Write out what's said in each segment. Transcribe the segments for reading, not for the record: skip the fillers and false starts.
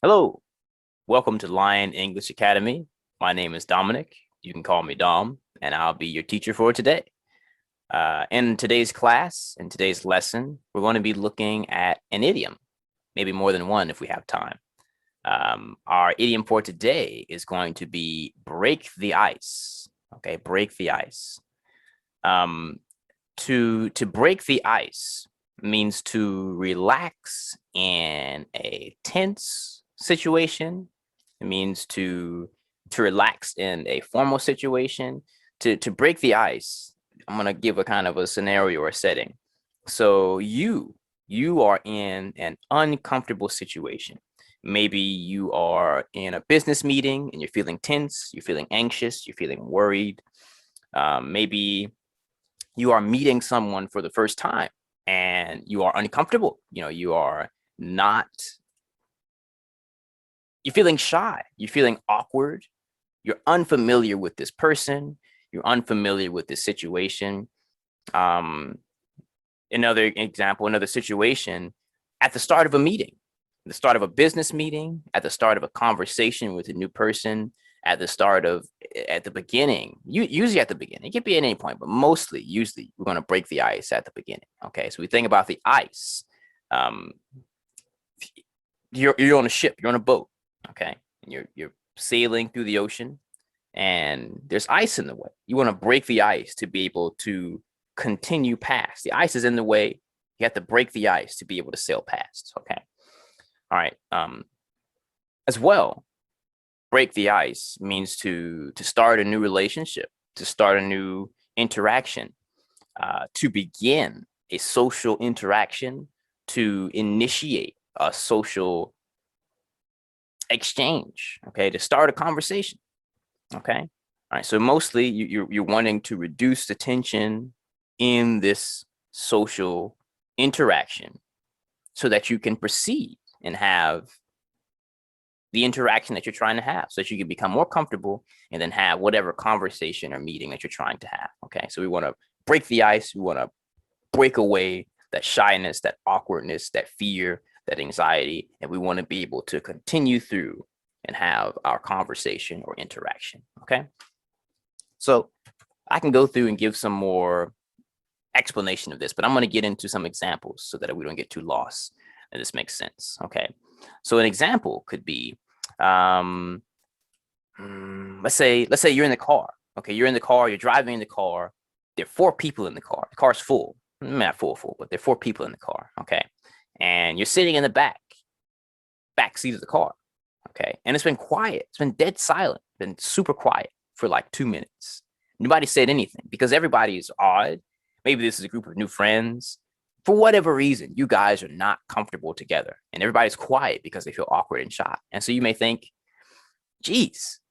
Hello, welcome to Lion English Academy. My name is Dominic. You can call me Dom, and I'll be your teacher for today. In today's class, in today's lesson, we're going to be looking at an idiom, maybe more than one if we have time. Our idiom for today is going to be break the ice. Okay, break the ice. To break the ice means to relax in a tense situation. It means to relax in a formal situation. To break the ice, I'm gonna give a kind of a scenario or a setting. So you are in an uncomfortable situation. Maybe you are in a business meeting and you're feeling tense, you're feeling anxious, you're feeling worried. Maybe you are meeting someone for the first time and you are uncomfortable. You are not, you're feeling shy, you're feeling awkward, you're unfamiliar with this person, you're unfamiliar with this situation. Um, Another example, another situation, at the start of a meeting, the start of a business meeting, at the start of a conversation with a new person, at the start of, at the beginning, usually at the beginning, it can be at any point, but mostly, usually, we're going to break the ice at the beginning. Okay, so we think about the ice. Um, you're on a ship, you're on a boat. Okay, and you're sailing through the ocean, and there's ice in the way. You want to break the ice to be able to continue past. The ice is in the way. You have to break the ice to be able to sail past. Okay. All right. As well, break the ice means to start a new relationship, to start a new interaction, to begin a social interaction, to initiate a social exchange. Okay, to start a conversation. Okay. All right. So mostly you're wanting to reduce the tension in this social interaction so that you can proceed and have the interaction that you're trying to have so that you can become more comfortable and then have whatever conversation or meeting that you're trying to have. Okay. So we want to break the ice. We want to break away that shyness, that awkwardness, that fear, that anxiety, and we want to be able to continue through and have our conversation or interaction. Okay. So I can go through and give some more explanation of this, but I'm going to get into some examples so that we don't get too lost and this makes sense. Okay. So an example could be, um, let's say you're in the car. Okay. You're in the car, you're driving in the car. There are four people in the car. The car's full. Not full, but there are four people in the car. Okay. And you're sitting in the back seat of the car. Okay. And it's been quiet. It's been dead silent, been super quiet for like 2 minutes. Nobody said anything because everybody is odd. Maybe this is a group of new friends. For whatever reason, you guys are not comfortable together and everybody's quiet because they feel awkward and shy. And so you may think, geez,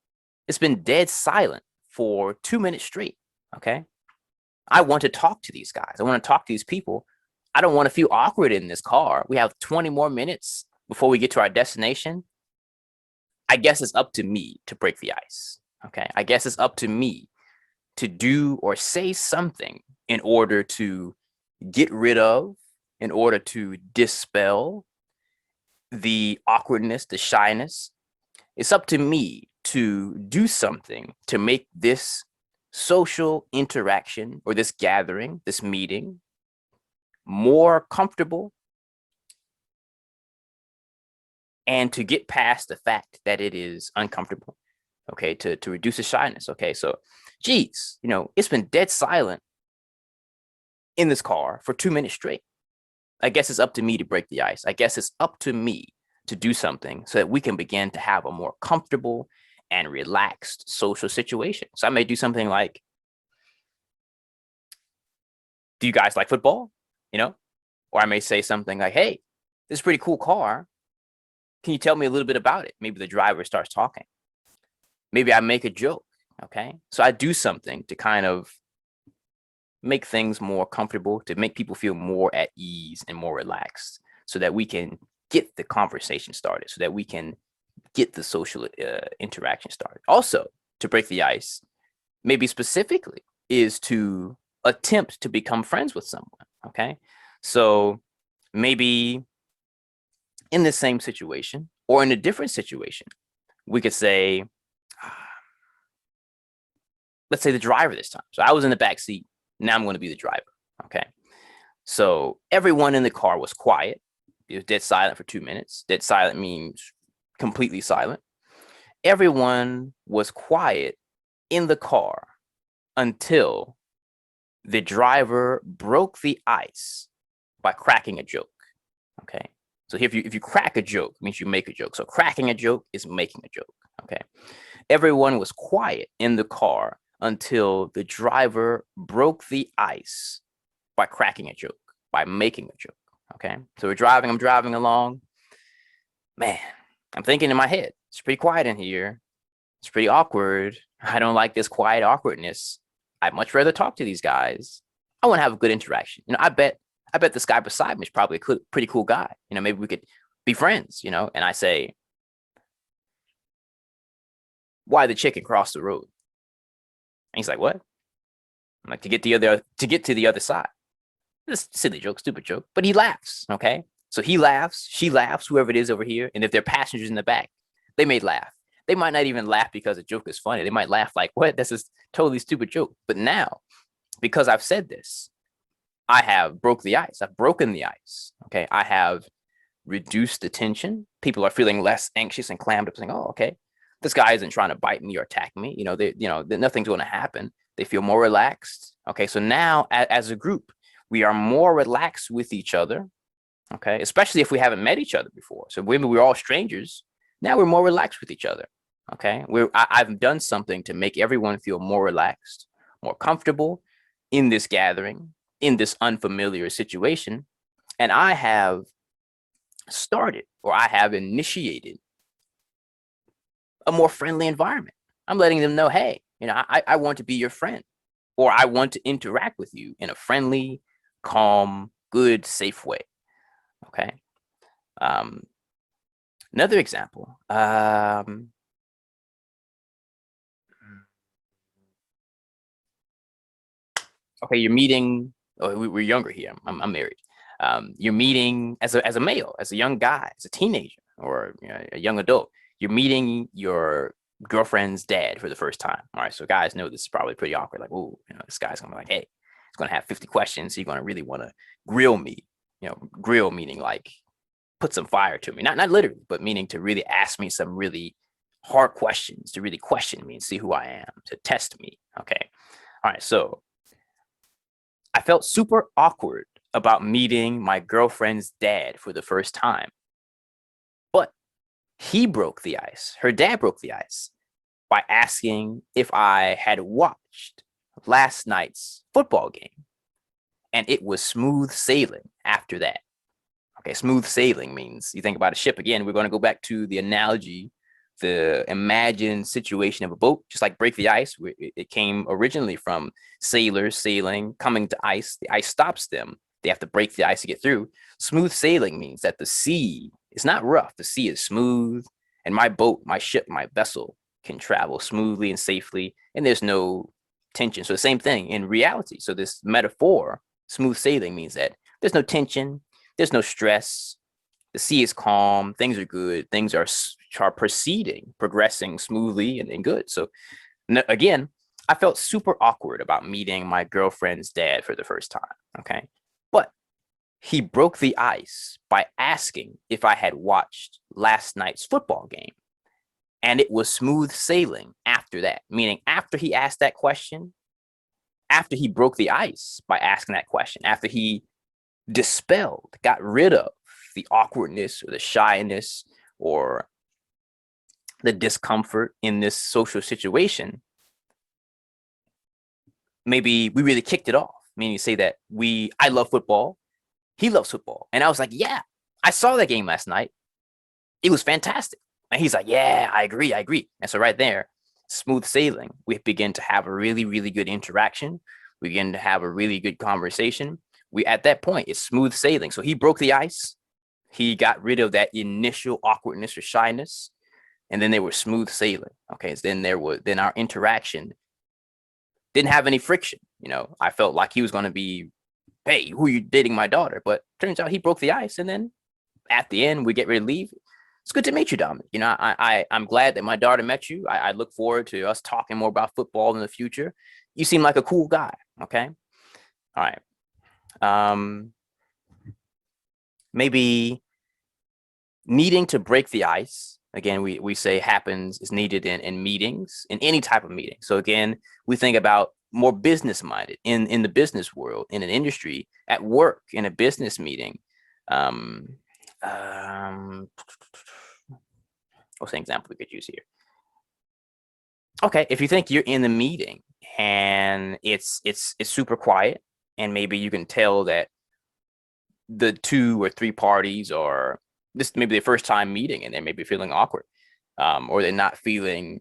it's been dead silent for 2 minutes straight. Okay. I want to talk to these guys. I want to talk to these people. I don't want to feel awkward in this car. We have 20 more minutes before we get to our destination. I guess it's up to me to break the ice. Okay. I guess it's up to me to do or say something in order to get rid of, in order to dispel the awkwardness, the shyness. It's up to me to do something to make this social interaction or this gathering, this meeting, more comfortable and to get past the fact that it is uncomfortable. Okay, to reduce the shyness. Okay, so geez, it's been dead silent in this car for 2 minutes straight. I guess it's up to me to break the ice. I guess it's up to me to do something so that we can begin to have a more comfortable and relaxed social situation. So I may do something like, do you guys like football? You know, or I may say something like, hey, this is a pretty cool car. Can you tell me a little bit about it? Maybe the driver starts talking. Maybe I make a joke. Okay. So I do something to kind of make things more comfortable, to make people feel more at ease and more relaxed so that we can get the conversation started, so that we can get the social interaction started. Also, to break the ice, maybe specifically, is to attempt to become friends with someone. Okay. So maybe in the same situation, Or in a different situation, we could say, let's say the driver this time. So I was in the back seat. Now I'm going to be the driver. Okay. So everyone in the car was quiet. It was dead silent for 2 minutes. Dead silent means completely silent. Everyone was quiet in the car until the driver broke the ice by cracking a joke. Okay. So if you crack a joke, it means you make a joke. So cracking a joke is making a joke. Okay. Everyone was quiet in the car until the driver broke the ice by cracking a joke, by making a joke. Okay. So I'm driving along. Man, I'm thinking in my head, it's pretty quiet in here. It's pretty awkward. I don't like this quiet awkwardness. I'd much rather talk to these guys. I want to have a good interaction. I bet this guy beside me is probably a pretty cool guy. Maybe we could be friends, and I say, why the chicken cross the road? And he's like, what? I'm like, to get to the other side. This silly joke, stupid joke. But he laughs. Okay. So he laughs, she laughs, whoever it is over here. And if they're passengers in the back, they may laugh. They might not even laugh because the joke is funny. They might laugh like, what? That's a totally stupid joke. But now, because I've said this, I have broke the ice. I've broken the ice. Okay. I have reduced the tension. People are feeling less anxious and clammed up, saying, oh, okay, this guy isn't trying to bite me or attack me. Nothing's going to happen. They feel more relaxed. Okay. So now as a group, we are more relaxed with each other. Okay. Especially if we haven't met each other before. So when we're all strangers, now we're more relaxed with each other. Okay. I've done something to make everyone feel more relaxed, more comfortable in this gathering, in this unfamiliar situation. And I have started, or I have initiated, a more friendly environment. I'm letting them know, hey, I want to be your friend, or I want to interact with you in a friendly, calm, good, safe way. Okay. Another example. Okay, you're meeting. Oh, we're younger here. I'm married. You're meeting as a male, as a young guy, as a teenager, or a young adult. You're meeting your girlfriend's dad for the first time. All right, so guys know this is probably pretty awkward. Like, oh, this guy's gonna be like, hey, he's gonna have 50 questions. He's gonna really want to grill me. Grill meaning like put some fire to me, not literally, but meaning to really ask me some really hard questions, to really question me and see who I am, to test me. Okay, all right, so I felt super awkward about meeting my girlfriend's dad for the first time. But he broke the ice. Her dad broke the ice by asking if I had watched last night's football game. And it was smooth sailing after that. Okay, smooth sailing means you think about a ship again. We're going to go back to the analogy, the imagined situation of a boat, just like break the ice. It came originally from sailors sailing, coming to ice. The ice stops them. They have to break the ice to get through. Smooth sailing means that the sea is not rough. The sea is smooth. And my boat, my ship, my vessel can travel smoothly and safely. And there's no tension. So the same thing in reality. So this metaphor, smooth sailing, means that there's no tension. There's no stress. The sea is calm. Things are good. Things are progressing smoothly and good. So again, I felt super awkward about meeting my girlfriend's dad for the first time. Okay. But he broke the ice by asking if I had watched last night's football game. And it was smooth sailing after that, meaning after he asked that question, after he broke the ice by asking that question, after he got rid of the awkwardness or the shyness or the discomfort in this social situation, maybe we really kicked it off. Meaning you say that I love football, he loves football. And I was like, yeah, I saw that game last night. It was fantastic. And he's like, yeah, I agree. And so right there, smooth sailing, we begin to have a really, really good interaction. We begin to have a really good conversation. At that point, it's smooth sailing. So he broke the ice. He got rid of that initial awkwardness or shyness. And then they were smooth sailing. Okay. So then our interaction didn't have any friction. I felt like he was going to be, hey, who are you dating my daughter? But turns out he broke the ice. And then at the end, we get ready to leave. It's good to meet you, Dominic. I'm glad that my daughter met you. I look forward to us talking more about football in the future. You seem like a cool guy. Okay. All right. Um, maybe needing to break the ice. Again, we say happens is needed in meetings, in any type of meeting. So again, we think about more business minded in the business world, in an industry, at work, in a business meeting. Um, um, what's an example we could use here? Okay, if you think you're in the meeting and it's super quiet, and maybe you can tell that the two or three parties are this maybe their first time meeting and they may be feeling awkward, or they're feeling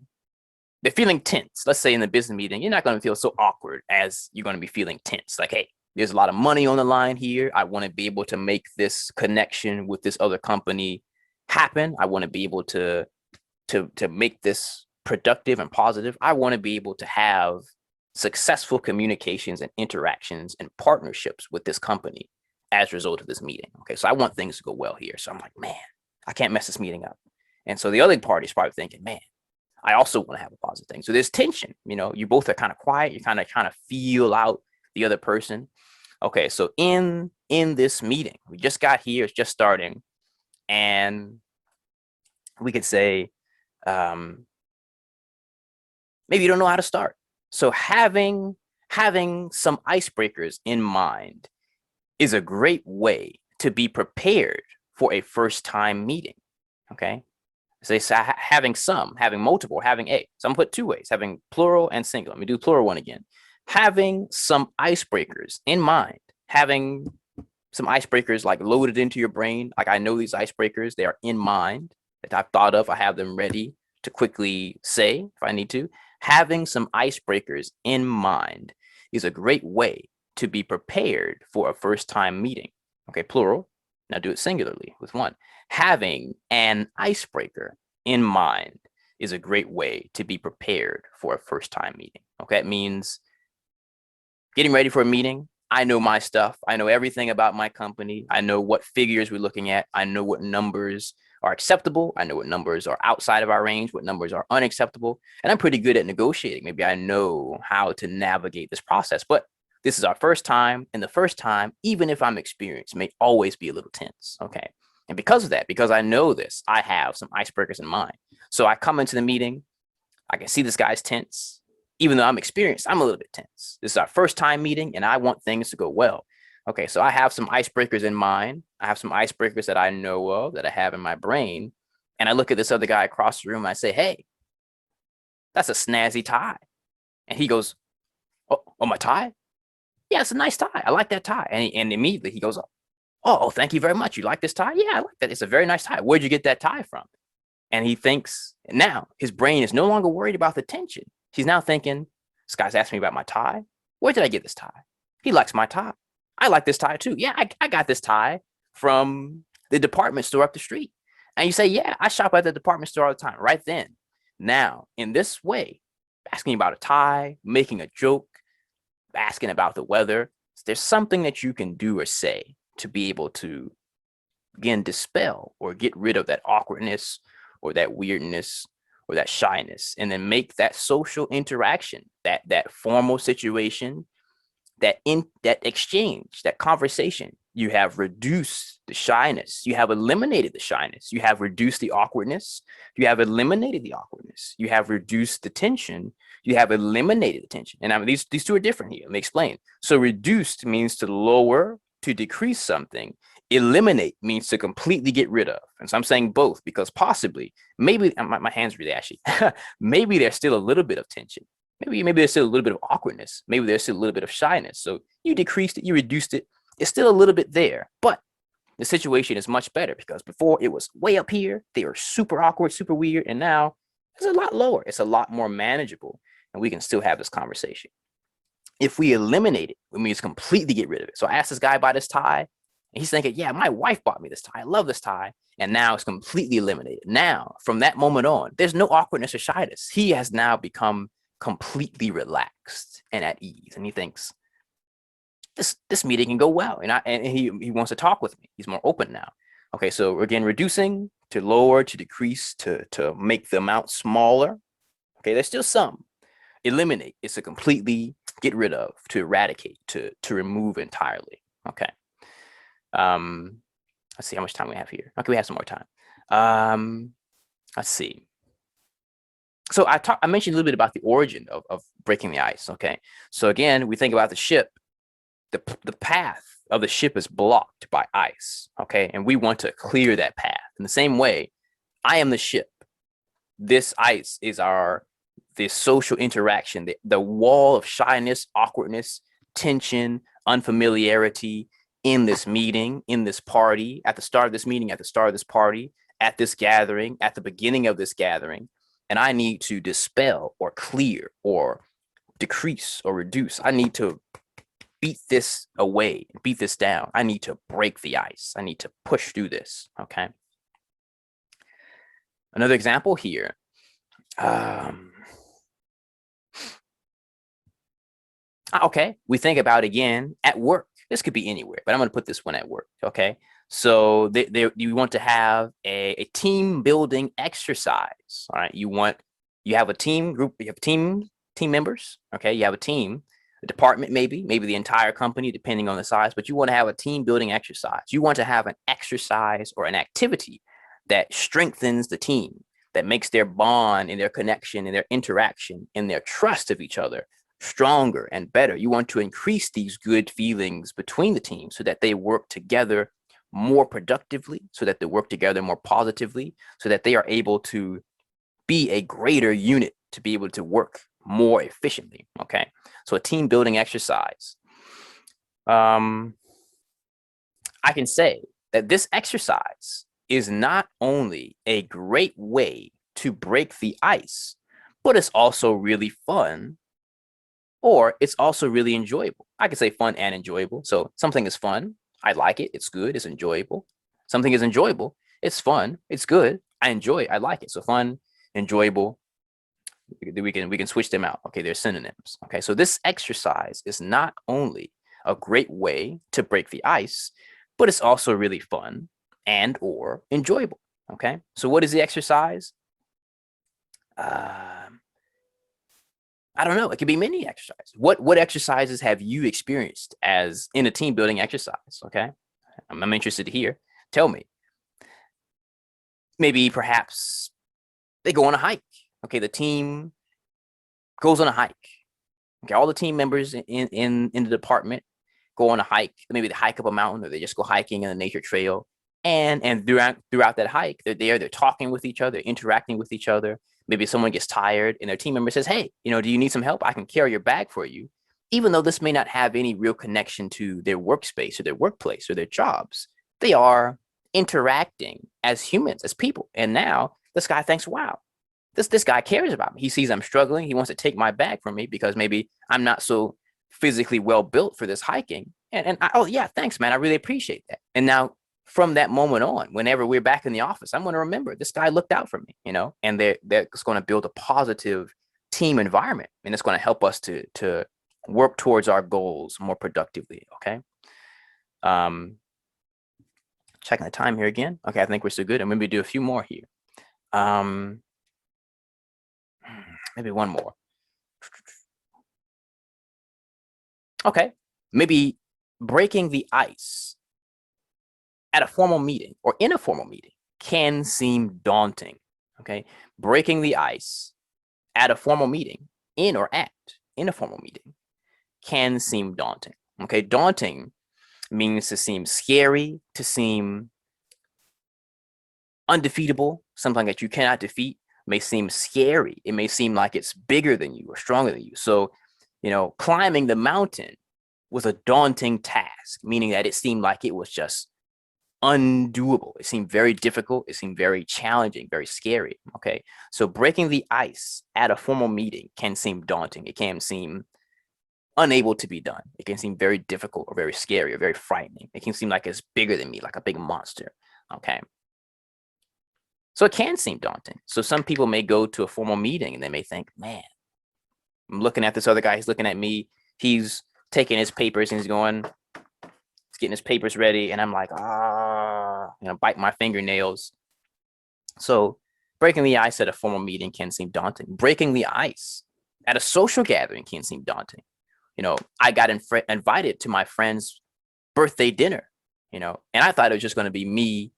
tense. Let's say in the business meeting, you're not going to feel so awkward as you're going to be feeling tense. Like, hey, there's a lot of money on the line here. I want to be able to make this connection with this other company happen. I want to be able to make this productive and positive. I want to be able to have successful communications and interactions and partnerships with this company as a result of this meeting. Okay, so I want things to go well here. So I'm like, man, I can't mess this meeting up. And so the other party is probably thinking, man, I also want to have a positive thing. So there's tension. You both are kind of quiet. You kind of feel out the other person. Okay, so in this meeting, we just got here. It's just starting, and we could say, maybe you don't know how to start. So having some icebreakers in mind is a great way to be prepared for a first time meeting. Okay. So having multiple, having a. So I'm gonna put two ways, having plural and singular. Let me do plural one again. Having some icebreakers in mind, having some icebreakers like loaded into your brain. Like, I know these icebreakers, they are in mind that I've thought of. I have them ready to quickly say if I need to. Having some icebreakers in mind is a great way to be prepared for a first time meeting. Okay, plural. Now do it singularly with one. Having an icebreaker in mind is a great way to be prepared for a first time meeting. Okay, it means getting ready for a meeting. I know my stuff. I know everything about my company. I know what figures we're looking at. I know what numbers are acceptable. I know what numbers are outside of our range, what numbers are unacceptable. And I'm pretty good at negotiating. Maybe I know how to navigate this process. But this is our first time. And the first time, even if I'm experienced, may always be a little tense. Okay. And because of that, because I know this, I have some icebreakers in mind. So I come into the meeting, I can see this guy's tense. Even though I'm experienced, I'm a little bit tense. This is our first time meeting and I want things to go well. Okay, so I have some icebreakers in mind. I have some icebreakers that I know of, that I have in my brain. And I look at this other guy across the room and I say, hey, that's a snazzy tie. And he goes, oh, my tie? Yeah, it's a nice tie. I like that tie. And immediately he goes, oh, thank you very much. You like this tie? Yeah, I like that. It's a very nice tie. Where'd you get that tie from? And he thinks, now his brain is no longer worried about the tension. He's now thinking, this guy's asking me about my tie. Where did I get this tie? He likes my tie. I like this tie too. Yeah, I got this tie from the department store up the street. And you say, yeah, I shop at the department store all the time. Right then. Now, in this way, asking about a tie, making a joke, asking about the weather, there's something that you can do or say to be able to, again, dispel or get rid of that awkwardness or that weirdness or that shyness, and then make that social interaction, that formal situation, that exchange, that conversation. You have reduced the shyness. You have eliminated the shyness. You have reduced the awkwardness. You have eliminated the awkwardness. You have reduced the tension. You have eliminated the tension. And I mean, these two are different here. Let me explain. So reduced means to lower, to decrease something. Eliminate means to completely get rid of. And so I'm saying both because possibly, maybe my hands really actually, maybe there's still a little bit of tension. Maybe there's still a little bit of awkwardness. Maybe there's still a little bit of shyness. So you decreased it, you reduced it. It's still a little bit there, but the situation is much better because before it was way up here. They were super awkward, super weird. And now it's a lot lower. It's a lot more manageable. And we can still have this conversation. If we eliminate it, it means completely get rid of it. So I asked this guy about his tie. And he's thinking, yeah, my wife bought me this tie. I love this tie. And now it's completely eliminated. Now, from that moment on, there's no awkwardness or shyness. He has now become completely relaxed and at ease. And he thinks, this meeting can go well. And he wants to talk with me. He's more open now. Okay, so again, reducing to lower, to decrease, to make the amount smaller. Okay, there's still some. Eliminate is to completely get rid of, to eradicate, to remove entirely. Okay. Let's see how much time we have here. Okay, we have some more time. Let's see. So I mentioned a little bit about the origin of breaking the ice. Okay. So again, we think about the ship. The path of the ship is blocked by ice. Okay. And we want to clear that path. In the same way, I am the ship. This ice is this social interaction, the wall of shyness, awkwardness, tension, unfamiliarity in this meeting, in this party, at the start of this meeting, at the start of this party, at this gathering, at the beginning of this gathering. And I need to dispel or clear or decrease or reduce. I need to beat this away, beat this down. I need to break the ice. I need to push through this. Okay. Another example here. Okay, we think about again at work. This could be anywhere, but I'm going to put this one at work. Okay, so you want to have a team building exercise. All right, you have a team group, you have team members. Okay, you have a team, a department, maybe the entire company, depending on the size. But you want to have a team building exercise. You want to have an exercise or an activity that strengthens the team, that makes their bond and their connection and their interaction and their trust of each other stronger and better. You want to increase these good feelings between the teams so that they work together more productively, so that they work together more positively, so that they are able to be a greater unit, to be able to work more efficiently. Okay, so a team building exercise. I can say that this exercise is not only a great way to break the ice, but it's also really fun, or it's also really enjoyable. I could say fun and enjoyable. So something is fun, I like it, it's good, it's enjoyable. Something is enjoyable, it's fun, it's good, I enjoy it, I like it. So fun, enjoyable, we can switch them out. Okay, they're synonyms. Okay, so this exercise is not only a great way to break the ice, but it's also really fun and or enjoyable. Okay, so what is the exercise? I don't know. It could be many exercises. What exercises have you experienced as in a team building exercise? Okay, I'm interested to hear. Tell me. Maybe perhaps they go on a hike. Okay, the team goes on a hike. Okay, all the team members in the department go on a hike. Maybe they hike up a mountain, or they just go hiking in a nature trail. And throughout that hike, they're talking with each other, interacting with each other. Maybe someone gets tired and their team member says, hey, do you need some help? I can carry your bag for you. Even though this may not have any real connection to their workspace or their workplace or their jobs, they are interacting as humans, as people. And now this guy thinks, wow, this guy cares about me. He sees I'm struggling. He wants to take my bag from me because maybe I'm not so physically well built for this hiking. Oh yeah, thanks, man. I really appreciate that. And now from that moment on, whenever we're back in the office, I'm going to remember this guy looked out for me, and that's going to build a positive team environment, and it's going to help us to work towards our goals more productively. Okay. Checking the time here again. Okay, I think we're still good. And maybe do a few more here. Maybe one more. Okay, maybe breaking the ice at a formal meeting or in a formal meeting can seem daunting. Okay, breaking the ice at a formal meeting, in a formal meeting, can seem daunting. Okay, daunting means to seem scary, to seem undefeatable, something that you cannot defeat. May seem scary. It may seem like it's bigger than you or stronger than you. So, climbing the mountain was a daunting task, meaning that it seemed like it was just undoable. It seemed very difficult. It seemed very challenging, very scary. Okay. So breaking the ice at a formal meeting can seem daunting. It can seem unable to be done. It can seem very difficult or very scary or very frightening. It can seem like it's bigger than me, like a big monster. Okay. So it can seem daunting. So some people may go to a formal meeting and they may think, man, I'm looking at this other guy. He's looking at me. He's taking his papers and he's getting his papers ready. And I'm like, bite my fingernails. So breaking the ice at a formal meeting can seem daunting. Breaking the ice at a social gathering can seem daunting. I got invited to my friend's birthday dinner, and I thought it was just going to be me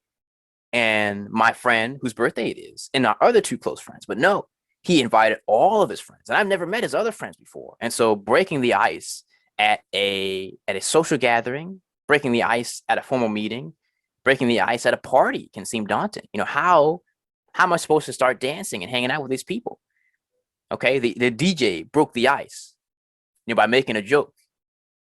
and my friend whose birthday it is and our other two close friends. But no, he invited all of his friends, and I've never met his other friends before. And so breaking the ice at a social gathering, breaking the ice at a formal meeting, breaking the ice at a party can seem daunting. How am I supposed to start dancing and hanging out with these people? Okay, the DJ broke the ice, by making a joke.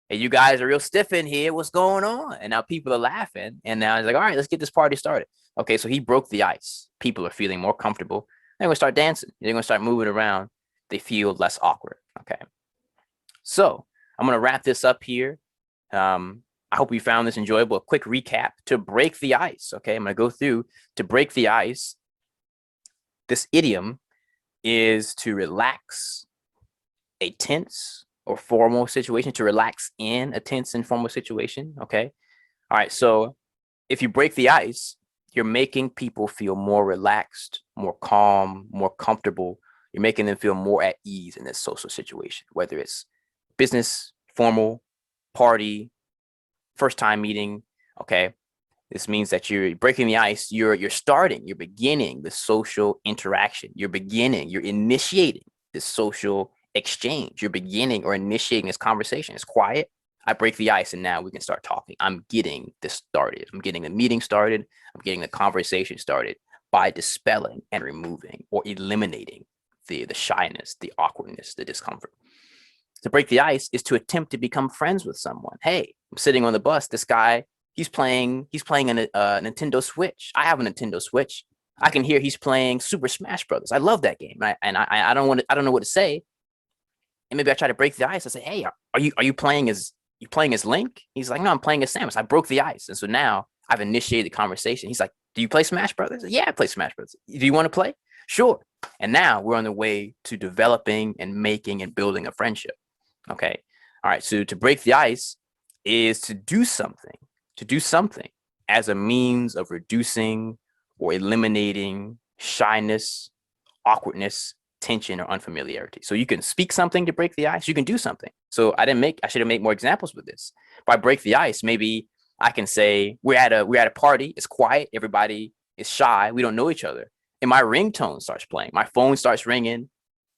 Hey, you guys are real stiff in here. What's going on? And now people are laughing. And now he's like, all right, let's get this party started. Okay, so he broke the ice. People are feeling more comfortable. They're going to start dancing. They're going to start moving around. They feel less awkward. Okay. So I'm going to wrap this up here. I hope you found this enjoyable. A quick recap to break the ice. Okay, I'm going to go through to break the ice. This idiom is to relax a tense or formal situation, to relax in a tense and formal situation. Okay. All right. So if you break the ice, you're making people feel more relaxed, more calm, more comfortable. You're making them feel more at ease in this social situation, whether it's business, formal, party, first time meeting. Okay. This means that you're breaking the ice. You're beginning the social interaction. You're initiating this social exchange. You're beginning or initiating this conversation. It's quiet. I break the ice and now we can start talking. I'm getting this started. I'm getting the meeting started. I'm getting the conversation started by dispelling and removing or eliminating the shyness, the awkwardness, the discomfort. To break the ice is to attempt to become friends with someone. Hey, I'm sitting on the bus. This guy, he's playing a Nintendo Switch. I have a Nintendo Switch. I can hear he's playing Super Smash Brothers. I love that game. I don't know what to say. And maybe I try to break the ice. I say, hey, are you playing as Link? He's like, no, I'm playing as Samus. I broke the ice. And so now I've initiated the conversation. He's like, do you play Smash Brothers? Yeah, I play Smash Brothers. Do you want to play? Sure. And now we're on the way to developing and making and building a friendship. Okay. All right. So to break the ice is to do something as a means of reducing or eliminating shyness, awkwardness, tension, or unfamiliarity. So you can speak something to break the ice. You can do something. So I should have made more examples with this. If I break the ice, maybe I can say we're at a party. It's quiet. Everybody is shy. We don't know each other. And my ringtone starts playing. My phone starts ringing.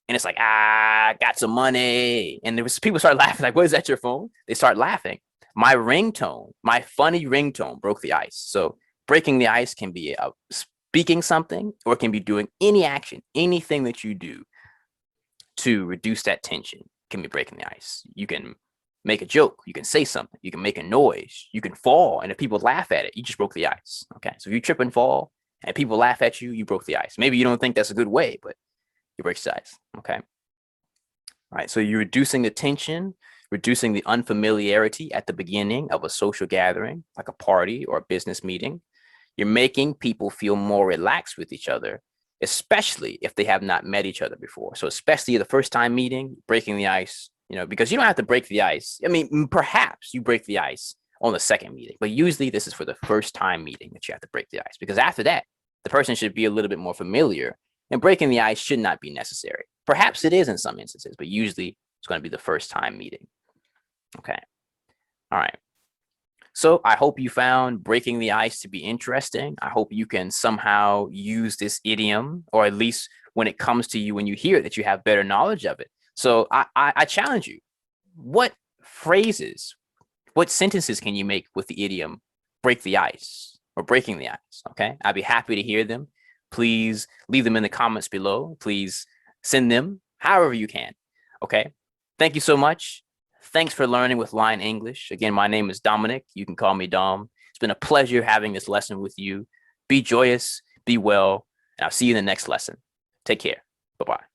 And it's like, got some money. And people start laughing, like, what is that, your phone? They start laughing. My funny ringtone broke the ice. So breaking the ice can be speaking something, or it can be doing any action, anything that you do to reduce that tension can be breaking the ice. You can make a joke. You can say something. You can make a noise. You can fall. And if people laugh at it, you just broke the ice. Okay. So if you trip and fall and people laugh at you, you broke the ice. Maybe you don't think that's a good way, but you break the ice. Okay. All right. So you're reducing the tension, reducing the unfamiliarity at the beginning of a social gathering, like a party or a business meeting. You're making people feel more relaxed with each other, especially if they have not met each other before. So especially the first time meeting, breaking the ice, because you don't have to break the ice. I mean, perhaps you break the ice on the second meeting, but usually this is for the first time meeting that you have to break the ice, because after that, the person should be a little bit more familiar, and breaking the ice should not be necessary. Perhaps it is in some instances, but usually it's going to be the first time meeting. Okay. All right. So I hope you found breaking the ice to be interesting. I hope you can somehow use this idiom, or at least when it comes to you, when you hear it, that you have better knowledge of it. So I challenge you. What phrases, what sentences can you make with the idiom break the ice or breaking the ice? Okay. I'd be happy to hear them. Please leave them in the comments below. Please send them however you can. Okay. Thank you so much. Thanks for learning with Line English. Again, my name is Dominic. You can call me Dom. It's been a pleasure having this lesson with you. Be joyous, be well, and I'll see you in the next lesson. Take care. Bye-bye.